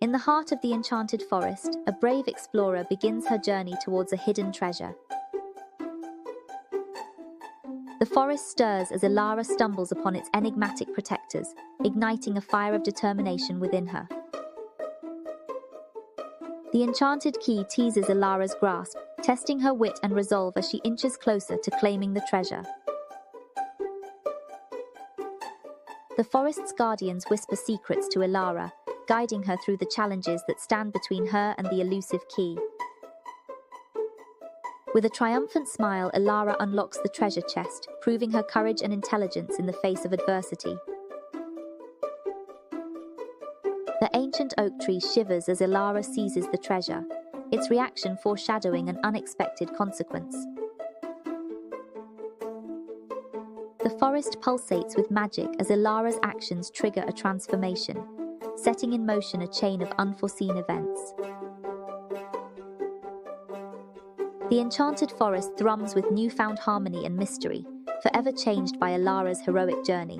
In the heart of the enchanted forest, a brave explorer begins her journey towards a hidden treasure. The forest stirs as Ilara stumbles upon its enigmatic protectors, igniting a fire of determination within her. The enchanted key teases Ilara's grasp, testing her wit and resolve as she inches closer to claiming the treasure. The forest's guardians whisper secrets to Ilara, guiding her through the challenges that stand between her and the elusive key. With a triumphant smile, Ilara unlocks the treasure chest, proving her courage and intelligence in the face of adversity. The ancient oak tree shivers as Ilara seizes the treasure, its reaction foreshadowing an unexpected consequence. The forest pulsates with magic as Ilara's actions trigger a transformation, setting in motion a chain of unforeseen events. The enchanted forest thrums with newfound harmony and mystery, forever changed by Ilara's heroic journey.